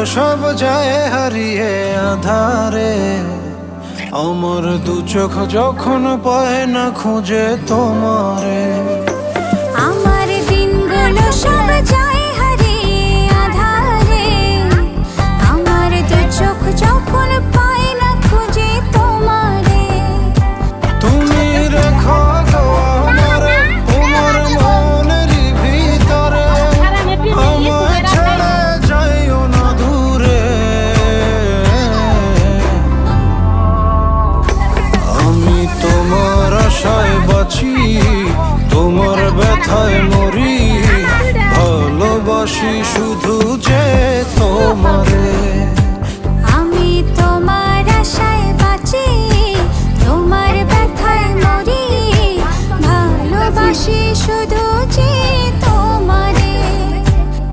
সব যায় হারিয়ে আধারে। আমার দু চোখ যখন পায় না খুঁজে তোমারে। আমার দিনগুলো সব যায় হারিয়ে আঁধারে। আমার দু চোখ যখন পায় না খুঁজে তোমারে। তুমি রেখো গো আমারে তোমার মনেরই ভিতরে। আমায় ছেড়ে যাইও না দূরে। আমি তোমার আশায় বাঁচি, তোমার ব্যথায় মরি, ভালোবাসি শুধু